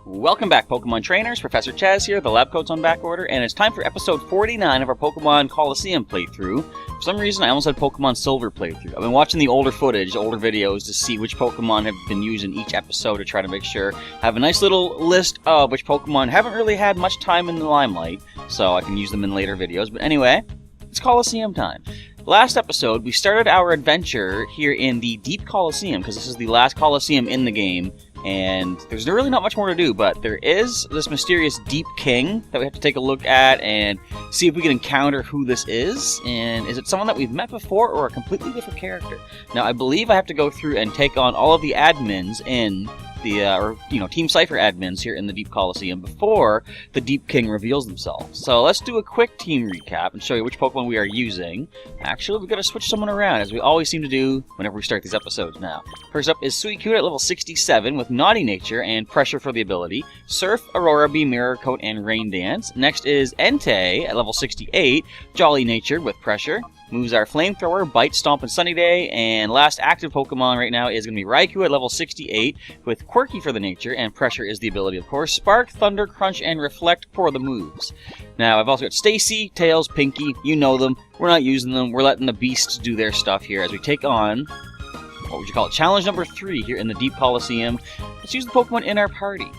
Welcome back, Pokemon Trainers. Professor Chaz here, the lab coat's on back order, and it's time for episode 49 of our Pokemon Colosseum playthrough. For some reason, I almost had Pokemon Silver playthrough. I've been watching the older footage, older videos, to see which Pokemon have been used in each episode to try to make sure I have a nice little list of which Pokemon haven't really had much time in the limelight, so I can use them in later videos. But anyway, it's Colosseum time. Last episode, we started our adventure here in the Deep Colosseum, because this is the last Colosseum in the game, and there's really not much more to do, but there is this mysterious Deep King that we have to take a look at and see if we can encounter who this is, and is it someone that we've met before or a completely different character? Now, I believe I have to go through and take on all of the admins in the, Team Cipher admins here in the Deep Colosseum before the Deep King reveals themselves. So let's do a quick team recap and show you which Pokemon we are using. Actually, we've got to switch someone around, as we always seem to do whenever we start these episodes now. First up is Suicune at level 67 with Naughty Nature and Pressure for the ability, Surf, Aurora Beam, Mirror Coat, and Rain Dance. Next is Entei at level 68, Jolly Natured with Pressure. Moves are Flamethrower, Bite, Stomp, and Sunny Day, and last active Pokemon right now is going to be Raikou at level 68 with Quirky for the nature, and Pressure is the ability, of course. Spark, Thunder, Crunch, and Reflect for the moves. Now, I've also got Stacy, Tails, Pinky, you know them. We're not using them, we're letting the beasts do their stuff here as we take on, what would you call it, challenge number 3 here in the Deep Colosseum. Let's use the Pokemon in our party.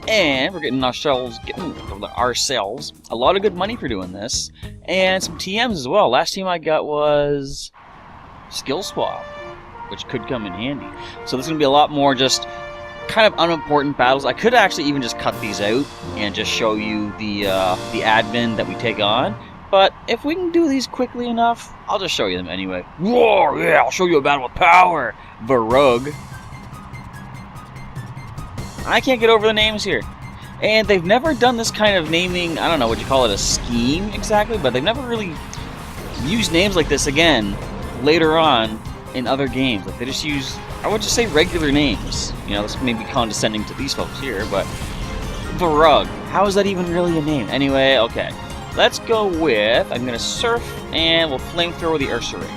And we're getting ourselves a lot of good money for doing this. And some TMs as well. Last team I got was Skill Swap, which could come in handy. So this is going to be a lot more just kind of unimportant battles. I could actually even just cut these out and just show you the admin that we take on. But if we can do these quickly enough, I'll just show you them anyway. Whoa, yeah, I'll show you a battle with power. Varug. I can't get over the names here. And they've never done this kind of naming, I don't know, would you call it a scheme exactly? But they've never really used names like this again later on in other games. Like they just use, I would just say regular names. You know, this may be condescending to these folks here, but Varug, how is that even really a name? Anyway, okay. Let's go with, I'm going to Surf and we'll Flamethrower the Ursaring.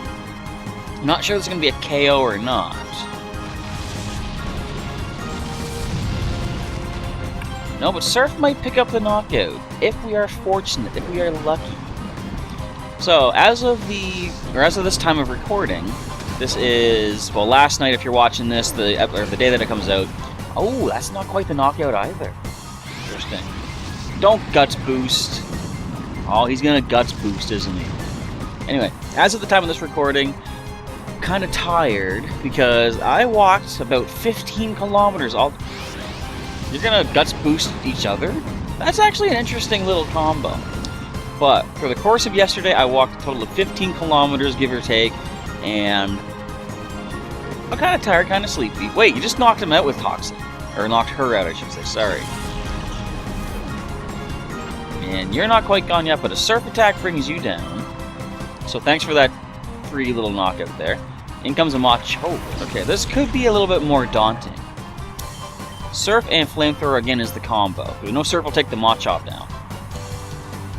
I'm not sure if it's going to be a KO or not. No, but Surf might pick up the knockout, if we are fortunate, if we are lucky. So, as of this time of recording, this is, well, last night if you're watching this, the day that it comes out. Oh, that's not quite the knockout either. Interesting. Don't Guts Boost. Oh, he's gonna Guts Boost, isn't he? Anyway, as of the time of this recording, I'm kind of tired, because I walked about 15 kilometers all... You're gonna Guts Boost each other? That's actually an interesting little combo. But for the course of yesterday, I walked a total of 15 kilometers, give or take, and I'm kind of tired, kind of sleepy. Wait, you just knocked him out with Toxic. Or knocked her out, I should say, sorry. And you're not quite gone yet, but a Surf attack brings you down. So thanks for that free little knockout there. In comes a Machop. Okay, this could be a little bit more daunting. Surf and Flamethrower again is the combo. No Surf will take the Machop down.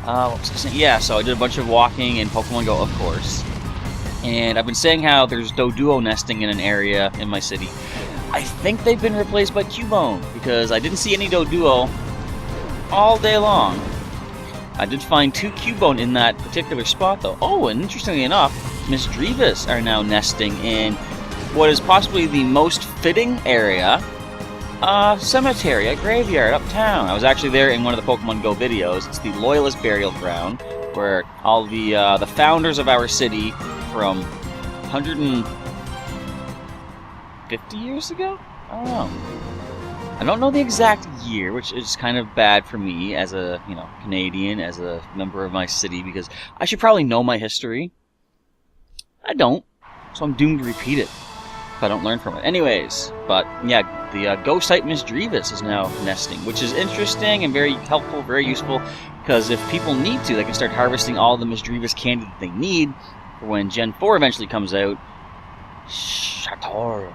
What was I saying? Yeah, so I did a bunch of walking in Pokemon Go, of course. And I've been saying how there's Doduo nesting in an area in my city. I think they've been replaced by Cubone, because I didn't see any Doduo all day long. I did find 2 Cubone in that particular spot, though. Oh, and interestingly enough, Misdreavus are now nesting in what is possibly the most fitting area. Cemetery, a graveyard uptown. I was actually there in one of the Pokemon Go videos. It's the Loyalist Burial Ground, where all the founders of our city from 150 years ago? I don't know. I don't know the exact year, which is kind of bad for me as a, Canadian, as a member of my city, because I should probably know my history. I don't, so I'm doomed to repeat it if I don't learn from it. Anyways, but yeah, the ghost-type Misdreavus is now nesting, which is interesting and very helpful, very useful, because if people need to, they can start harvesting all the Misdreavus candy that they need for when Gen 4 eventually comes out. Shator.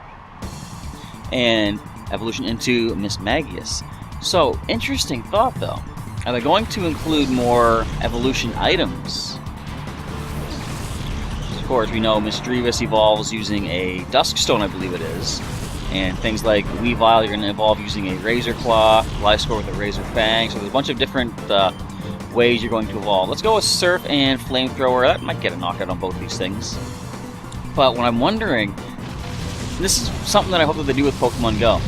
And evolution into Miss Magius. So, interesting thought though. Are they going to include more evolution items? Of course, we know Misdreavus evolves using a Duskstone, I believe it is. And things like Weavile, you're going to evolve using a Razor Claw, Gliscor with a Razor Fang, so there's a bunch of different ways you're going to evolve. Let's go with Surf and Flamethrower. That might get a knockout on both these things. But what I'm wondering, this is something that I hope that they do with Pokemon Go.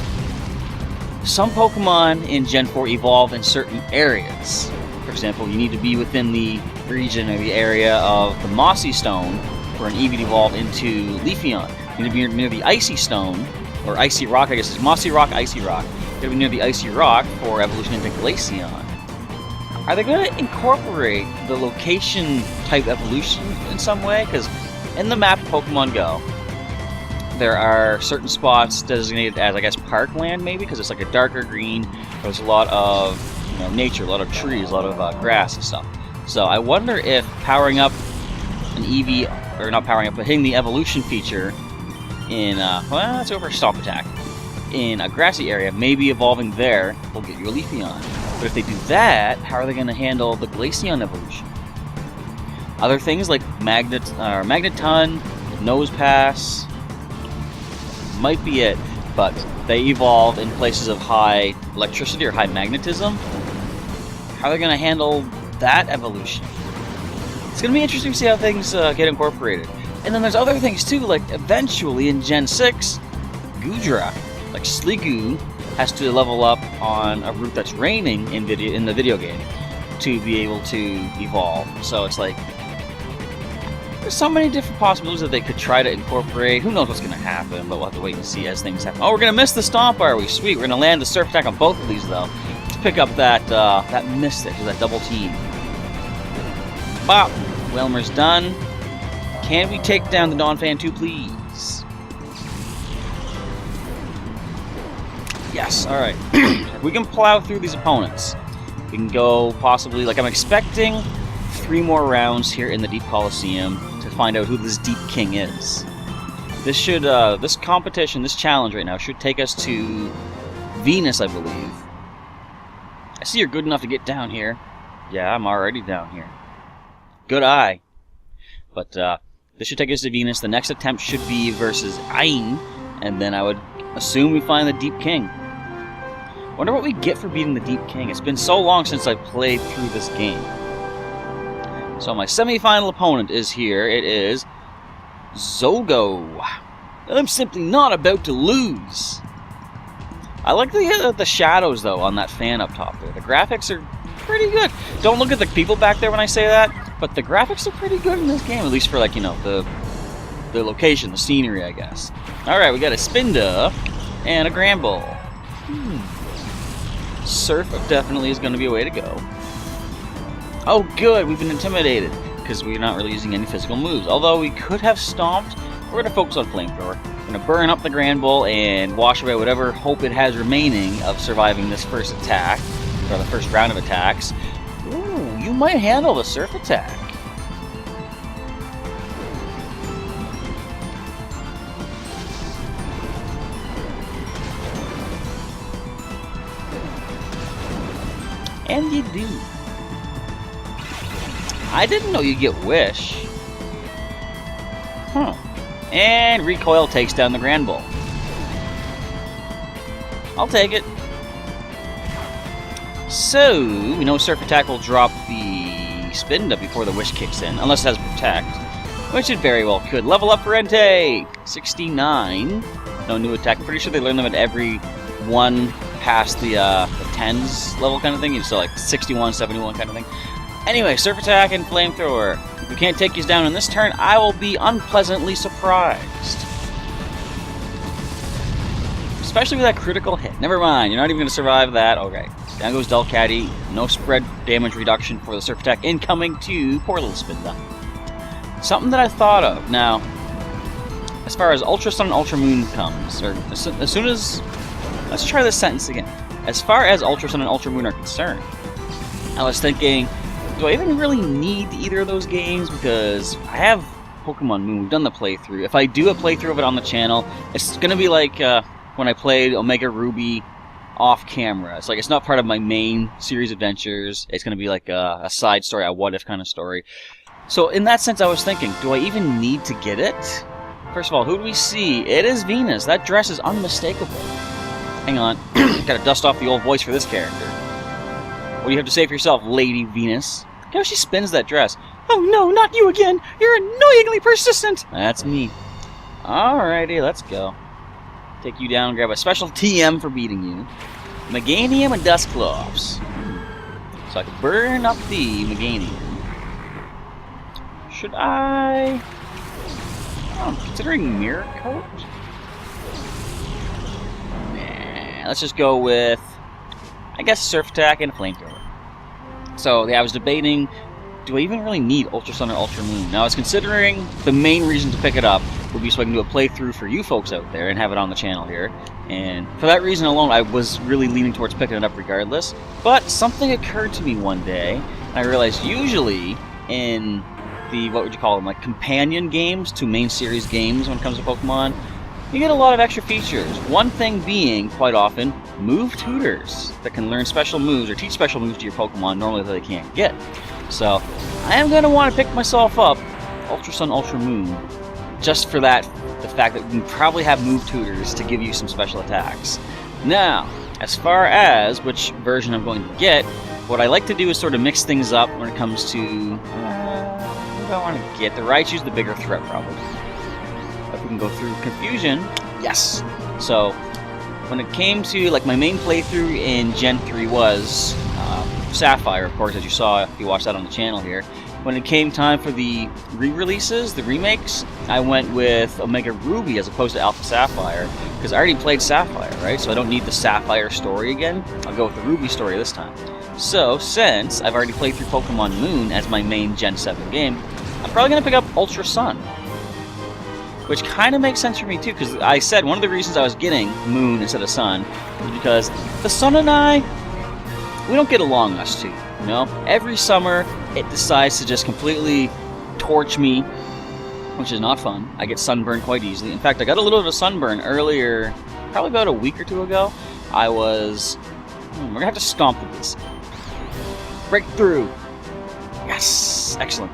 Some Pokemon in Gen 4 evolve in certain areas. For example, you need to be within the region or the area of the Mossy Stone for an Eevee to evolve into Leafeon. You need to be near the Icy Stone, or Icy Rock, I guess it's Mossy Rock, Icy Rock. You got to be near the Icy Rock for evolution into Glaceon. Are they going to incorporate the location type evolution in some way? Because in the map of Pokemon Go, there are certain spots designated as, I guess, parkland maybe, because it's like a darker green. There's a lot of nature, a lot of trees, a lot of grass and stuff. So I wonder if powering up an Eevee, or not powering up, but hitting the evolution feature in, well, that's over Stomp Attack, in a grassy area, maybe evolving there will get you a Leafeon. But if they do that, how are they going to handle the Glaceon evolution? Other things like Magneton, Nose Pass, might be it, but they evolve in places of high electricity or high magnetism. How are they going to handle that evolution? It's going to be interesting to see how things get incorporated. And then there's other things too, like eventually in Gen 6, Goodra, like Sliggoo, has to level up on a route that's raining in the video game to be able to evolve. So it's like, there's so many different possibilities that they could try to incorporate. Who knows what's going to happen, but we'll have to wait and see as things happen. Oh, we're going to miss the Stomp, are we? Sweet, we're going to land the Surf Attack on both of these, though, to pick up that Mystic, that double team. Bop! Wilmer's done. Can we take down the Donphan 2, please? Yes, alright. We can plow through these opponents. We can go possibly, like I'm expecting, 3 more rounds here in the Deep Colosseum to find out who this Deep King is. This should, this competition, this challenge right now, should take us to Venus, I believe. I see you're good enough to get down here. Yeah, I'm already down here. Good eye. But, this should take us to Venus. The next attempt should be versus Ain, and then I would assume we find the Deep King. Wonder what we get for beating the Deep King. It's been so long since I've played through this game. So my semi-final opponent is here. It is Zogo. I'm simply not about to lose. I like the shadows, though, on that fan up top there. The graphics are pretty good. Don't look at the people back there when I say that, but the graphics are pretty good in this game, at least for, like, the location, the scenery, I guess. Alright, we got a Spinda and a Granbull. Surf definitely is going to be a way to go. Oh, good, we've been intimidated, because we're not really using any physical moves. Although we could have stomped. We're going to focus on Flamethrower. We're going to burn up the Granbull and wash away whatever hope it has remaining of surviving this first attack, or the first round of attacks. Ooh, you might handle the Surf attack. And you do. I didn't know you get Wish. Huh. And Recoil takes down the Granbull. I'll take it. So, we know Surf Attack will drop the Spinda before the Wish kicks in, unless it has Protect, which it very well could. Level up Rente! 69. No new attack. I'm pretty sure they learn them at every one past the 10s level kind of thing. So like 61, 71 kind of thing. Anyway, Surf Attack and Flamethrower. If we can't take these down in this turn, I will be unpleasantly surprised. Especially with that critical hit. Never mind, you're not even going to survive that. Okay. Down goes Delcatty. No spread damage reduction for the Surf Attack incoming to poor little Spinda. Something that I thought of. Now, as far as Ultra Sun and Ultra Moon comes, or as soon as... Let's try this sentence again. As far as Ultra Sun and Ultra Moon are concerned, I was thinking, do I even really need either of those games? Because I have Pokemon Moon. We've done the playthrough. If I do a playthrough of it on the channel, it's going to be like when I played Omega Ruby off camera. It's like it's not part of my main series adventures. It's going to be like a side story, a what-if kind of story. So in that sense, I was thinking, do I even need to get it First of all, who do we see? It is Venus. That dress is unmistakable. Hang on. Gotta dust off the old voice for this character. What do you have to say for yourself, Lady Venus? Look how she spins that dress. Oh no, not you again! You're annoyingly persistent! That's me. Alrighty, let's go. Take you down, grab a special TM for beating you. Meganium and Dustclops. So I can burn up the Meganium. Should I... Oh, considering Mirror Coat? Nah, let's just go with... I guess Surf Attack and Flamethrower. So, yeah, I was debating, do I even really need Ultra Sun or Ultra Moon? Now, I was considering the main reason to pick it up would be so I can do a playthrough for you folks out there and have it on the channel here. And for that reason alone, I was really leaning towards picking it up regardless. But something occurred to me one day, and I realized usually in the, what would you call them, like companion games to main series games when it comes to Pokemon, you get a lot of extra features. One thing being, quite often, move tutors that can learn special moves or teach special moves to your Pokemon normally that they can't get. So, I am going to want to pick myself up Ultra Sun, Ultra Moon, just for that, the fact that we can probably have move tutors to give you some special attacks. Now, as far as which version I'm going to get, what I like to do is sort of mix things up when it comes to... what do I want to get? The Raichu's the bigger threat, probably. If we can go through Confusion, yes! So, when it came to, like, my main playthrough in Gen 3 was Sapphire, of course, as you saw if you watched that on the channel here. When it came time for the re-releases, the remakes, I went with Omega Ruby as opposed to Alpha Sapphire, because I already played Sapphire, right? So I don't need the Sapphire story again. I'll go with the Ruby story this time. So, since I've already played through Pokemon Moon as my main Gen 7 game, I'm probably going to pick up Ultra Sun. Which kind of makes sense for me too, because I said one of the reasons I was getting Moon instead of Sun was because the Sun and I, we don't get along, us two, you know? Every summer, it decides to just completely torch me, which is not fun. I get sunburned quite easily. In fact, I got a little bit of sunburn earlier, probably about a week or two ago. I was... we're gonna have to stomp with this. Breakthrough! Yes! Excellent.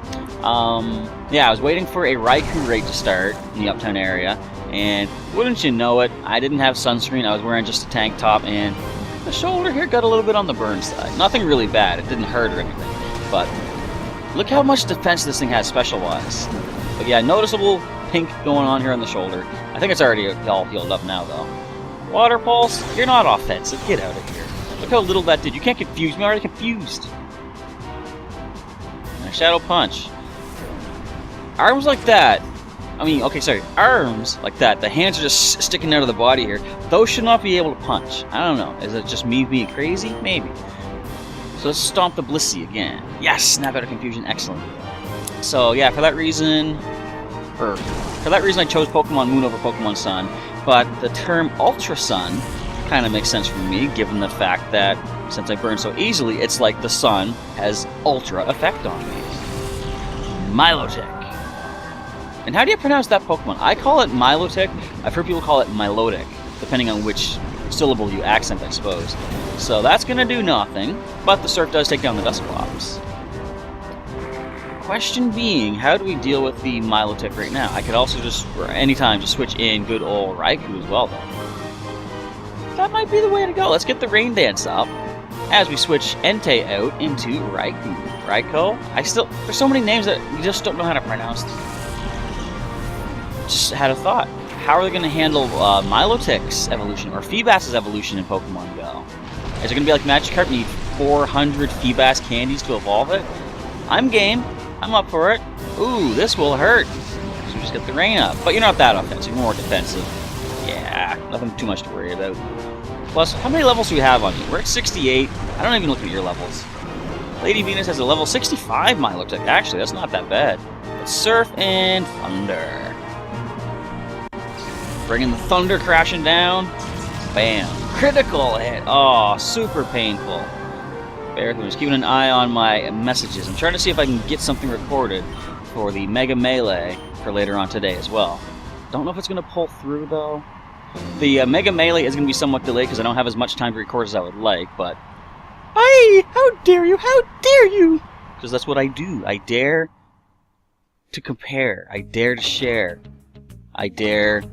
Yeah, I was waiting for a Raikou raid to start in the Uptown area, and wouldn't you know it, I didn't have sunscreen, I was wearing just a tank top, and the shoulder here got a little bit on the burn side. Nothing really bad, it didn't hurt or anything, but look how much defense this thing has special-wise. But yeah, noticeable pink going on here on the shoulder. I think it's already all healed up now, though. Water Pulse, you're not offensive, get out of here. Look how little that did, you can't confuse me, I'm already confused. Shadow Punch. Arms like that. I mean, okay, sorry. Arms like that. The hands are just sticking out of the body here. Those should not be able to punch. I don't know. Is it just me being crazy? Maybe. So let's stomp the Blissey again. Yes! Snap out of Confusion. Excellent. So, yeah, for that reason... I chose Pokemon Moon over Pokemon Sun. But the term Ultra Sun kind of makes sense for me, given the fact that since I burn so easily, it's like the sun has ultra effect on me. Milotic. And how do you pronounce that Pokemon? I call it Milotic. I've heard people call it Milotic, depending on which syllable you accent, I suppose. So that's going to do nothing, but the Surf does take down the Dustclops. Question being, how do we deal with the Milotic right now? I could also just, or anytime, just switch in good old Raikou as well, though. That might be the way to go. Let's get the Rain Dance up as we switch Entei out into Raikou. There's so many names that you just don't know how to pronounce them. Just had a thought. How are they going to handle Milotic's evolution, or Feebas's evolution in Pokemon Go? Is it going to be like Magikarp, need 400 Feebas candies to evolve it? I'm game. I'm up for it. Ooh, this will hurt. So we just get the rain up. But you're not that offensive, you're more defensive. Yeah, nothing too much to worry about. Plus, how many levels do we have on you? We're at 68. I don't even look at your levels. Lady Venus has a level 65 Milotic. Actually, that's not that bad. Let's Surf and Thunder. Bringing the Thunder crashing down. Bam. Critical hit. Oh, super painful. Bear with me. Just keeping an eye on my messages. I'm trying to see if I can get something recorded for the Mega Melee for later on today as well. Don't know if it's going to pull through, though. The Mega Melee is going to be somewhat delayed because I don't have as much time to record as I would like, but... Aye! How dare you! How dare you! Because that's what I do. I dare to compare. I dare to share. I dare.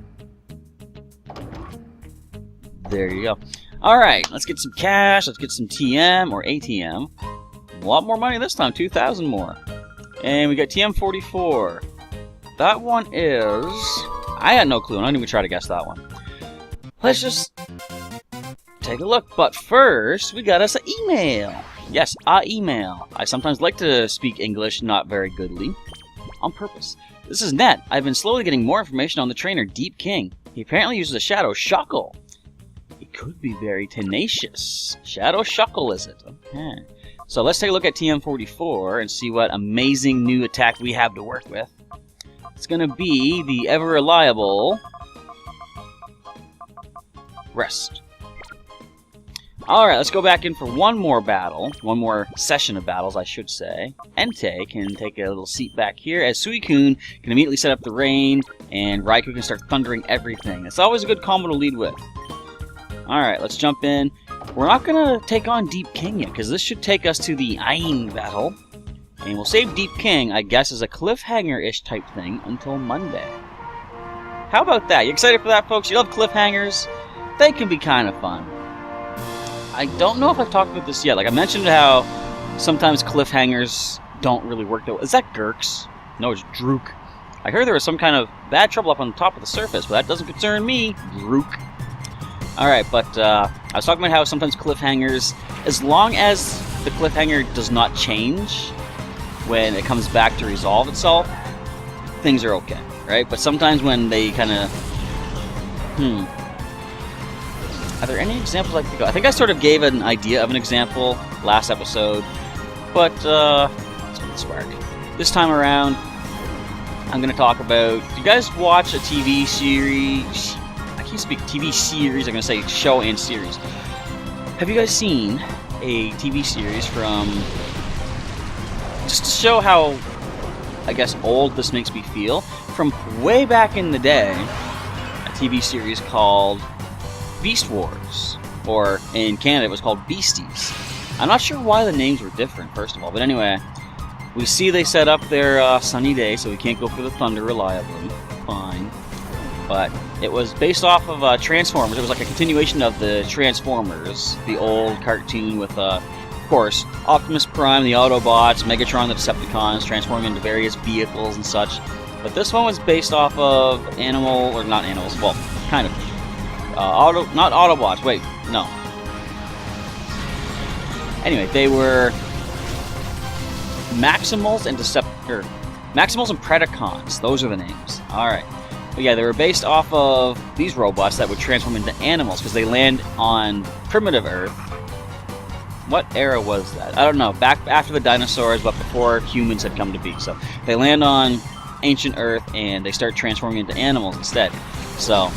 There you go. Alright, let's get some cash, let's get some TM, or ATM. A lot more money this time, 2,000 more. And we got TM44. That one is... I had no clue, I don't even try to guess that one. Let's just take a look. But first, we got us an email. Yes, a email. I sometimes like to speak English not very goodly. On purpose. This is Ned. I've been slowly getting more information on the trainer, Deep King. He apparently uses a Shadow Shuckle. He could be very tenacious. Shadow Shuckle, is it? Okay. So let's take a look at TM44 and see what amazing new attack we have to work with. It's going to be the ever-reliable Rest. Alright, let's go back in for one more battle. One more session of battles, I should say. Entei can take a little seat back here, as Suicune can immediately set up the rain, and Raikou can start thundering everything. It's always a good combo to lead with. Alright, let's jump in. We're not going to take on Deep King yet, because this should take us to the Ain battle. And we'll save Deep King, I guess, as a cliffhanger-ish type thing until Monday. How about that? You excited for that, folks? You love cliffhangers? They can be kind of fun. I don't know if I've talked about this yet. Like, I mentioned how sometimes cliffhangers don't really work though. Is that Gurks? No, it's Drook. I heard there was some kind of bad trouble up on the top of the surface, but that doesn't concern me, Drook. Alright, but I was talking about how sometimes cliffhangers, as long as the cliffhanger does not change when it comes back to resolve itself, things are okay, right? But sometimes when they kind of, Are there any examples I could go? I think I sort of gave an idea of an example last episode, but let's get spark. This time around, I'm going to talk about... Do you guys watch a TV series? I can't speak TV series. I'm going to say show and series. Have you guys seen a TV series from... Just to show how, I guess, old this makes me feel, from way back in the day, a TV series called Beast Wars, or in Canada it was called Beasties. I'm not sure why the names were different, first of all, but anyway, we see they set up their sunny day, so we can't go for the thunder reliably. Fine. But it was based off of Transformers. It was like a continuation of the Transformers, the old cartoon with, of course, Optimus Prime, the Autobots, Megatron, the Decepticons, transforming into various vehicles and such. But this one was based off of not animals, well, kind of. Not Autobots, wait, no. Anyway, they were Maximals and Maximals and Predacons, those are the names. Alright. But yeah, they were based off of these robots that would transform into animals, because they land on primitive Earth. What era was that? I don't know, back after the dinosaurs, but before humans had come to be. So, they land on ancient Earth, and they start transforming into animals instead. So...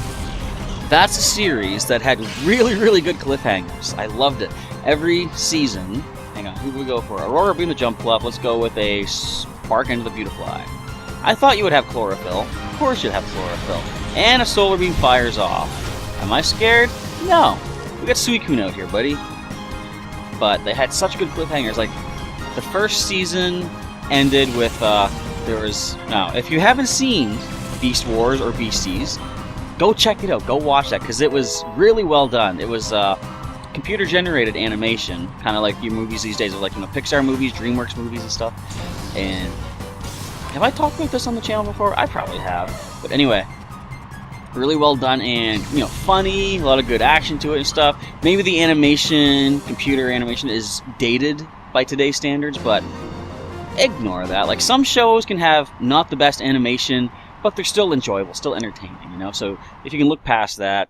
that's a series that had really, really good cliffhangers. I loved it. Every season... Hang on, who do we go for? Aurora Beam the Jump Club. Let's go with a Spark into the Beautifly. I thought you would have Chlorophyll. Of course you'd have Chlorophyll. And a Solar Beam fires off. Am I scared? No. We got Suicune out here, buddy. But they had such good cliffhangers. Like, the first season ended with, there was... Now, if you haven't seen Beast Wars or Beasties... go check it out. Go watch that, because it was really well done. It was computer-generated animation, kind of like your movies these days, like Pixar movies, DreamWorks movies and stuff. And have I talked about this on the channel before? I probably have. But anyway, really well done and funny. A lot of good action to it and stuff. Maybe the animation, computer animation, is dated by today's standards, but ignore that. Like, some shows can have not the best animation, but they're still enjoyable, still entertaining, So if you can look past that,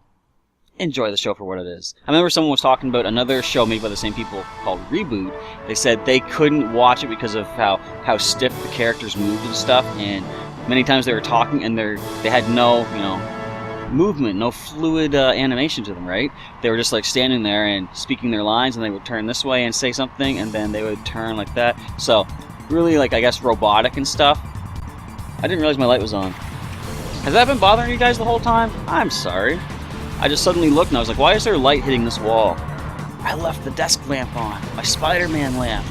enjoy the show for what it is. I remember someone was talking about another show made by the same people called Reboot. They said they couldn't watch it because of how stiff the characters moved and stuff, and many times they were talking and they had no, movement, no fluid animation to them, right? They were just like standing there and speaking their lines, and they would turn this way and say something, and then they would turn like that. So really, like, I guess robotic and stuff. I didn't realize my light was on. Has that been bothering you guys the whole time? I'm sorry. I just suddenly looked and I was like, why is there light hitting this wall? I left the desk lamp on. My Spider-Man lamp.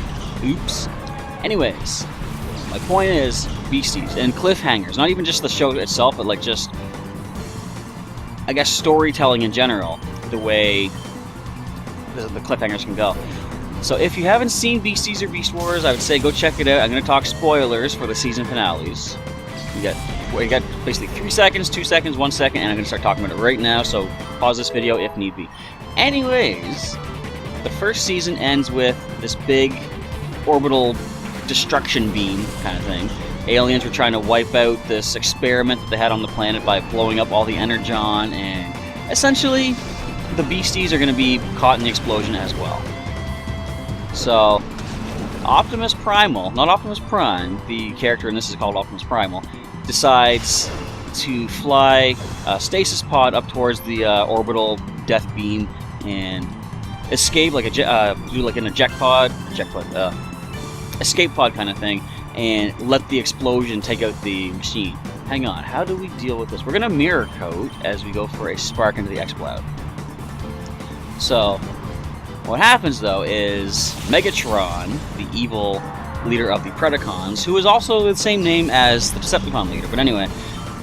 Oops. Anyways, my point is Beasties and cliffhangers. Not even just the show itself, but like just I guess, storytelling in general, the way the cliffhangers can go. So if you haven't seen Beasties or Beast Wars, I would say go check it out. I'm going to talk spoilers for the season we got basically 3 seconds, 2 seconds, 1 second, and I'm going to start talking about it right now, so pause this video if need be. Anyways, the first season ends with this big orbital destruction beam kind of thing. Aliens were trying to wipe out this experiment that they had on the planet by blowing up all the energon, and essentially the Beasties are going to be caught in the explosion as well. So, Optimus Primal, not Optimus Prime, the character in this is called Optimus Primal, decides to fly a stasis pod up towards the orbital death beam and escape like do like an escape pod kind of thing, and let the explosion take out the machine. Hang on, how do we deal with this? We're gonna mirror coat as we go for a spark into the X-Cloud. So, what happens though is Megatron, the evil leader of the Predacons, who is also the same name as the Decepticon leader, but anyway,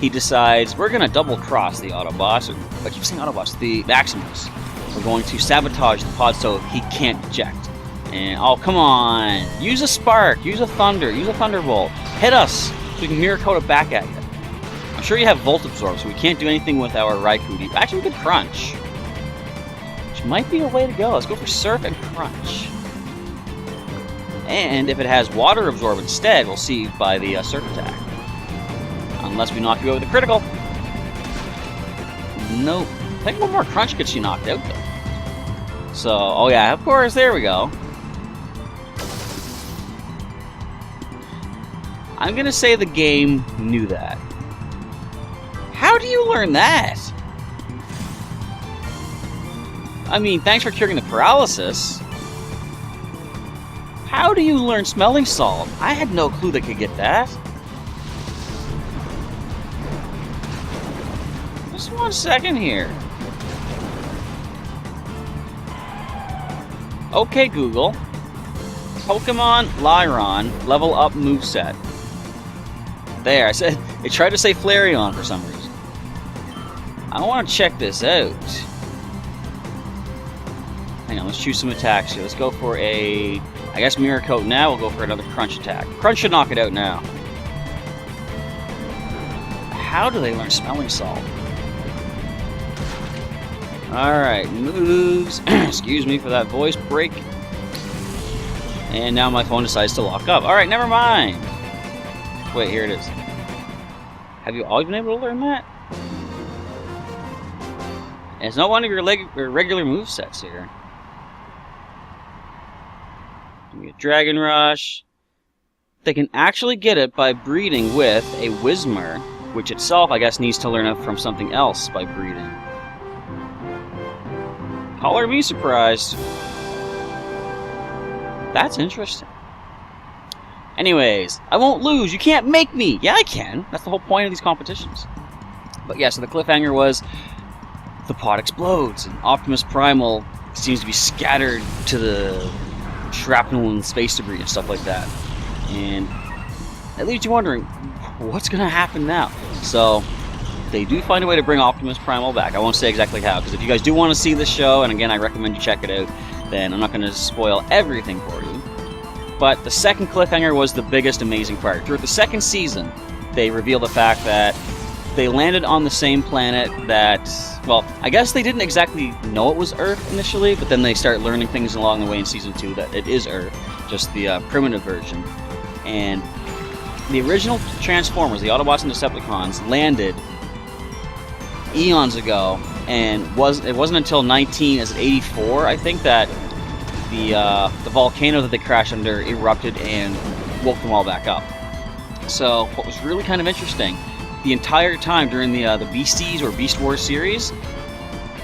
he decides we're gonna double cross the Autobots, or I keep saying Autobots, the Maximus. We're going to sabotage the pod so he can't eject. And oh, come on, use a spark, use a thunder, use a thunderbolt, hit us so we can mirror coat it back at you. I'm sure you have Volt Absorb, so we can't do anything with our Raikudi. Actually, we could Crunch, which might be a way to go. Let's go for Surf and Crunch. And if it has Water Absorb instead, we'll see by the Surf attack. Unless we knock you out with a critical. Nope. I think one more Crunch gets you knocked out, though. So, oh yeah, of course, there we go. I'm gonna say the game knew that. How do you learn that? I mean, thanks for curing the paralysis. How do you learn smelling salt? I had no clue they could get that. Just 1 second here. Okay, Google. Pokemon Lyron level up moveset. There, I said it tried to say Flareon for some reason. I want to check this out. Hang on, let's choose some attacks here. Let's go for a, I guess, Mirror Coat now. We'll go for another Crunch attack. Crunch should knock it out now. How do they learn Smelling Salt? Alright, moves. Excuse me for that voice break. And now my phone decides to lock up. Alright, never mind. Wait, here it is. Have you always been able to learn that? And it's not one of your regular movesets here. We get Dragon Rush. They can actually get it by breeding with a Whismur, which itself, I guess, needs to learn it from something else by breeding. Color me surprised. That's interesting. Anyways, I won't lose. You can't make me. Yeah, I can. That's the whole point of these competitions. But yeah, so the cliffhanger was the pod explodes, and Optimus Primal seems to be scattered to the shrapnel and space debris and stuff like that. And that leaves you wondering, what's going to happen now? So they do find a way to bring Optimus Primal back. I won't say exactly how, because if you guys do want to see this show, and again, I recommend you check it out, then I'm not going to spoil everything for you. But the second cliffhanger was the biggest amazing part. Throughout the second season, they reveal the fact that they landed on the same planet that, well, I guess they didn't exactly know it was Earth initially, but then they start learning things along the way in Season 2 that it is Earth, just the primitive version. And the original Transformers, the Autobots and Decepticons, landed eons ago, and it wasn't until 1984, I think, that the volcano that they crashed under erupted and woke them all back up. So what was really kind of interesting, the entire time during the Beasties or Beast Wars series,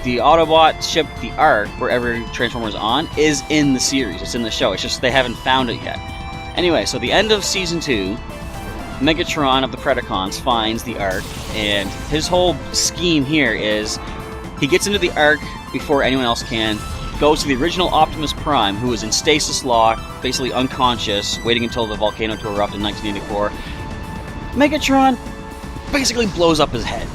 the Autobot ship, the Ark, wherever Transformers on, is in the series. It's in the show. It's just they haven't found it yet. Anyway, so the end of Season 2, Megatron of the Predacons finds the Ark, and his whole scheme here is he gets into the Ark before anyone else can, goes to the original Optimus Prime, who was in stasis lock, basically unconscious, waiting until the volcano to erupt in 1984. Megatron basically blows up his head.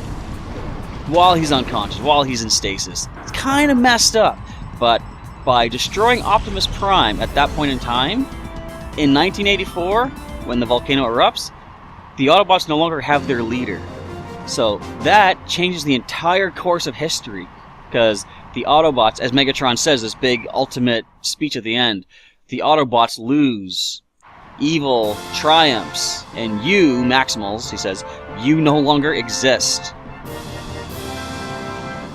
while he's unconscious, while he's in stasis. It's kind of messed up, but by destroying Optimus Prime at that point in time, in 1984, when the volcano erupts, the Autobots no longer have their leader. So that changes the entire course of history, because the Autobots, as Megatron says, this big ultimate speech at the end, the Autobots lose. Evil triumphs, and you, Maximals, he says, you no longer exist.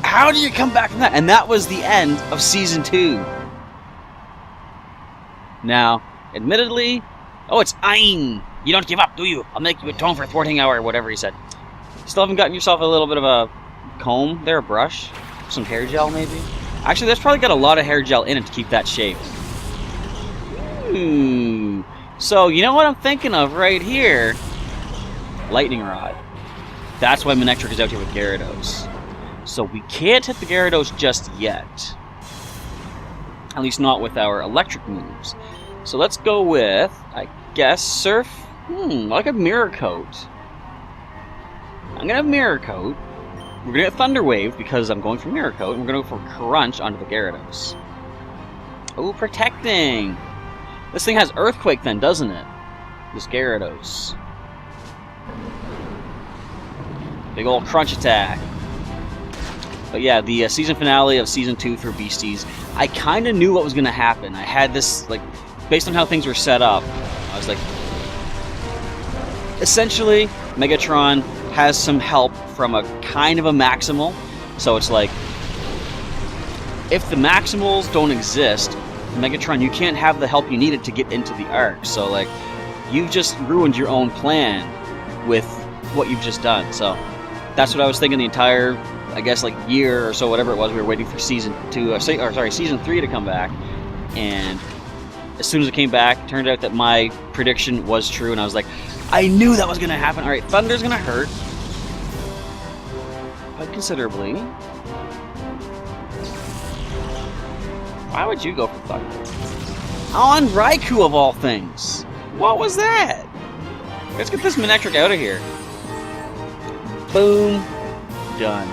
How do you come back from that? And that was the end of Season 2. Now, admittedly, oh, it's Ein. You don't give up, do you? I'll make you atone for thwarting or whatever he said. Still haven't gotten yourself a little bit of a comb there, a brush? Some hair gel, maybe? Actually, that's probably got a lot of hair gel in it to keep that shape. So, you know what I'm thinking of right here? Lightning Rod. That's why Manectric is out here with Gyarados. So we can't hit the Gyarados just yet. At least not with our electric moves. So let's go with, I guess, Surf. Like a Mirror Coat. I'm gonna have Mirror Coat. We're gonna get Thunder Wave because I'm going for Mirror Coat, and we're gonna go for Crunch onto the Gyarados. Oh, Protecting! This thing has Earthquake then, doesn't it? This Gyarados. Big ol' Crunch attack. But yeah, the season finale of Season 2 for Beasties, I kind of knew what was going to happen. I had this, like, based on how things were set up, I was like, essentially, Megatron has some help from a kind of a Maximal. So it's like, if the Maximals don't exist, Megatron, you can't have the help you needed to get into the arc. So, like, you've just ruined your own plan with what you've just done. So, that's what I was thinking the entire, I guess, like, year or so, whatever it was. We were waiting for Season 3 to come back. And as soon as it came back, it turned out that my prediction was true. And I was like, I knew that was going to happen. Alright, Thunder's going to hurt. Quite considerably. Why would you go for Thunder? On Raikou, of all things! What was that? Let's get this Manectric out of here. Boom. Done.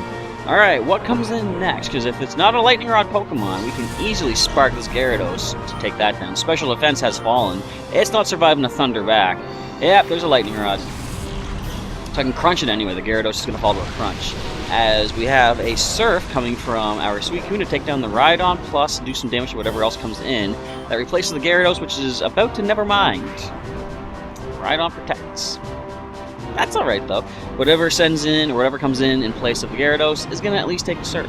Alright, what comes in next? Because if it's not a Lightning Rod Pokemon, we can easily spark this Gyarados to take that down. Special Defense has fallen. It's not surviving a Thunder back. Yep, there's a Lightning Rod. So I can crunch it anyway. The Gyarados is going to fall to a crunch. As we have a Surf coming from our Suicune to take down the Rhydon, plus do some damage to whatever else comes in. That replaces the Gyarados, which is about to never mind. Rhydon protects. That's alright, though. Whatever sends in, or whatever comes in place of the Gyarados, is going to at least take a Surf.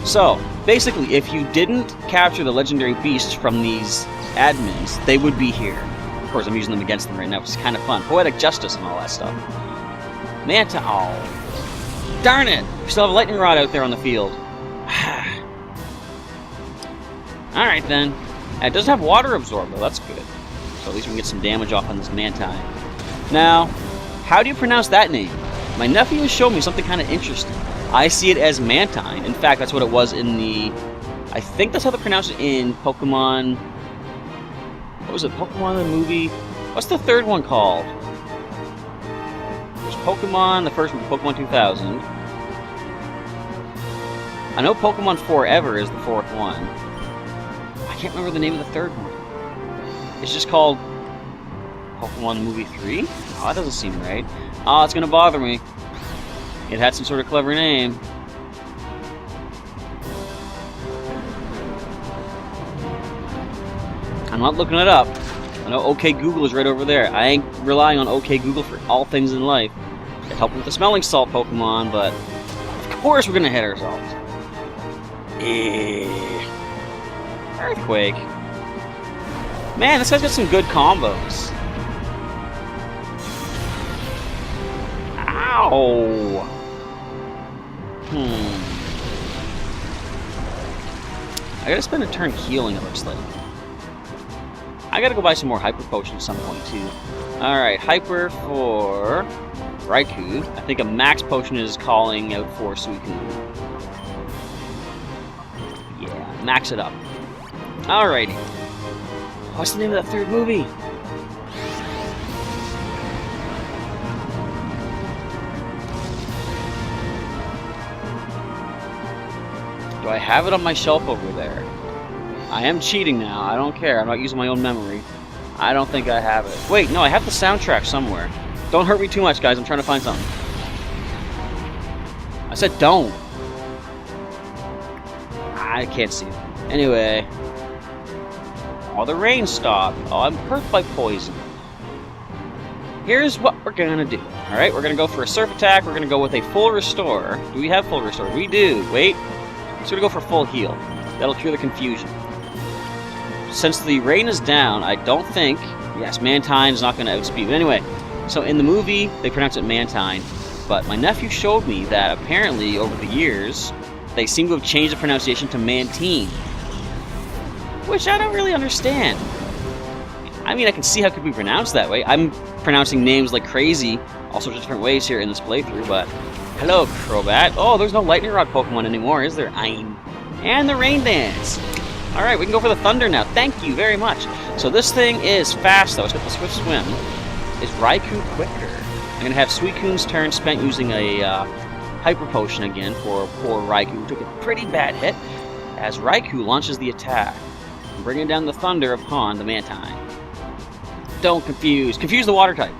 So, basically, if you didn't capture the legendary beasts from these admins, they would be here. Of course, I'm using them against them right now, which is kind of fun. Poetic Justice and all that stuff. Manta Owl. Darn it! We still have a Lightning Rod out there on the field. Alright then. It does have Water Absorb, though. That's good. So at least we can get some damage off on this Mantine. Now, how do you pronounce that name? My nephew has shown me something kind of interesting. I see it as Mantine. In fact, that's what it was in the... I think that's how they pronounce it in Pokemon... What was it? Pokemon the movie? What's the third one called? There's Pokemon, the first one, Pokemon 2000. I know Pokemon Forever is the fourth one. I can't remember the name of the third one. It's just called Pokemon Movie 3? Oh, that doesn't seem right. Oh, it's gonna bother me. It had some sort of clever name. I'm not looking it up. I know OK Google is right over there. I ain't relying on OK Google for all things in life. It helped with the smelling salt Pokemon, but of course we're gonna hit ourselves. Earthquake. Man, this guy's got some good combos. Ow! I gotta spend a turn healing, it looks like. I gotta go buy some more Hyper Potions at some point, too. Alright, Hyper for Raikou. I think a Max Potion is calling out for Suicune. Yeah, max it up. Alrighty. What's the name of that third movie? Do I have it on my shelf over there? I am cheating now. I don't care. I'm not using my own memory. I don't think I have it. Wait, no, I have the soundtrack somewhere. Don't hurt me too much, guys. I'm trying to find something. I said don't. I can't see it. Anyway. Oh, the rain stopped. Oh, I'm hurt by poison. Here's what we're gonna do. Alright, we're gonna go for a surf attack. We're gonna go with a full restore. Do we have full restore? We do. Wait. So we're gonna go for full heal. That'll cure the confusion. Since the rain is down, I don't think... Yes, Mantine is not gonna outspeed. But anyway, so in the movie, they pronounce it Mantine. But my nephew showed me that apparently, over the years, they seem to have changed the pronunciation to Mantine. Which I don't really understand. I mean, I can see how it could be pronounced that way. I'm pronouncing names like crazy, all sorts of different ways here in this playthrough, but... Hello, Crobat. Oh, there's no Lightning Rod Pokemon anymore, is there? And the Rain Dance. Alright, we can go for the Thunder now. Thank you very much. So this thing is fast, though. It's got the Swift Swim. Is Raikou quicker? I'm going to have Suicune's turn spent using a Hyper Potion again for poor Raikou, who took a pretty bad hit, as Raikou launches the attack, bringing down the Thunder upon the Mantine. Don't confuse. Confuse the Water type.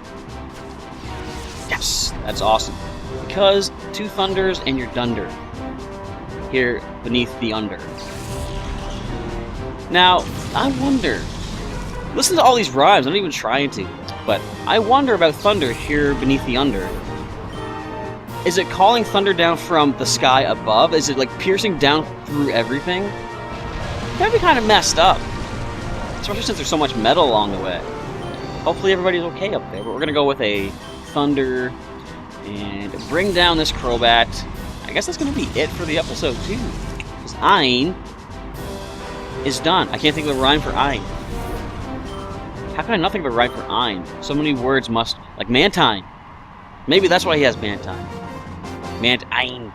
Yes! That's awesome. Because 2 Thunders and you're Dunder. Here, beneath the Under. Now, I wonder... Listen to all these rhymes, I'm not even trying to. But I wonder about Thunder here beneath the Under. Is it calling Thunder down from the sky above? Is it like piercing down through everything? That'd be kind of messed up. Especially since there's so much metal along the way. Hopefully everybody's okay up there. But we're going to go with a Thunder and bring down this Crobat. I guess that's going to be it for the episode too. Because Ein is done. I can't think of a rhyme for Ein. How can I not think of a rhyme for Ein? So many words must... Like Mantine. Maybe that's why he has Mantine. Mantine.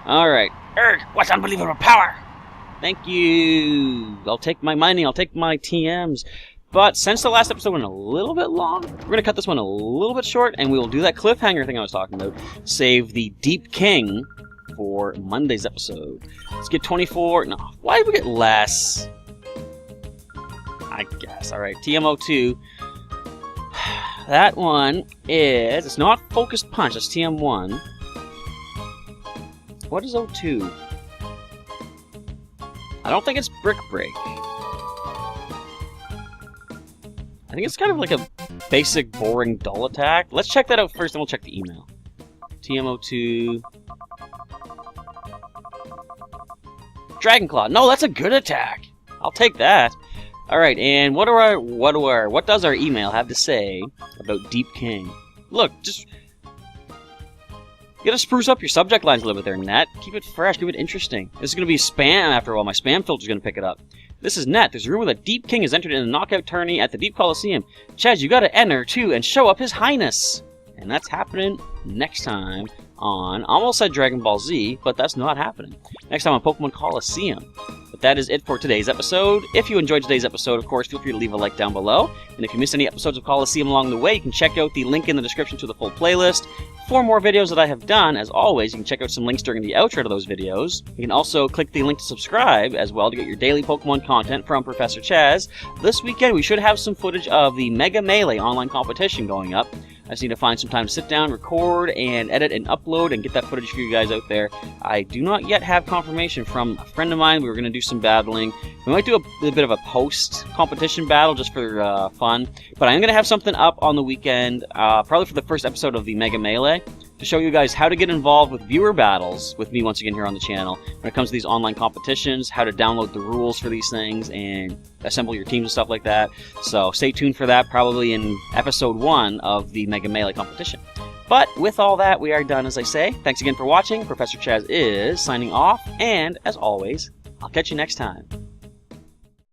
Alright. Erg, what unbelievable power! Thank you! I'll take my mining, I'll take my TMs. But since the last episode went a little bit long, we're going to cut this one a little bit short, and we will do that cliffhanger thing I was talking about. Save the Deep King for Monday's episode. Let's get 24... No, why did we get less? I guess. Alright, TM02. That one is... It's not Focused Punch, that's TM1. What is 02? I don't think it's Brick Break. I think it's kind of like a basic, boring, dull attack. Let's check that out first, then we'll check the email. TM02... Dragon Claw. No, that's a good attack. I'll take that. Alright, and what does our email have to say about Deep King? Look, just... You gotta spruce up your subject lines a little bit there, Net. Keep it fresh, keep it interesting. This is gonna be spam after a while. My spam filter's gonna pick it up. This is Net. There's a rumor that Deep King has entered in a knockout tourney at the Deep Colosseum. Chaz, you gotta enter, too, and show up his highness. And that's happening next time on... Almost said Dragon Ball Z, but that's not happening. Next time on Pokémon Colosseum. But that is it for today's episode. If you enjoyed today's episode, of course, feel free to leave a like down below. And if you missed any episodes of Colosseum along the way, you can check out the link in the description to the full playlist. For more videos that I have done, as always, you can check out some links during the outro to those videos. You can also click the link to subscribe as well to get your daily Pokemon content from Professor Chaz. This weekend, we should have some footage of the Mega Melee online competition going up. I just need to find some time to sit down, record, and edit and upload and get that footage for you guys out there. I do not yet have confirmation from a friend of mine. We were going to do some battling. We might do a bit of a post-competition battle just for fun. But I am going to have something up on the weekend, probably for the first episode of the Mega Melee, to show you guys how to get involved with viewer battles with me once again here on the channel when it comes to these online competitions, how to download the rules for these things, and assemble your teams and stuff like that. So stay tuned for that, probably in episode 1 of the Mega Melee competition. But with all that, we are done, as I say. Thanks again for watching. Professor Chaz is signing off, and as always, I'll catch you next time.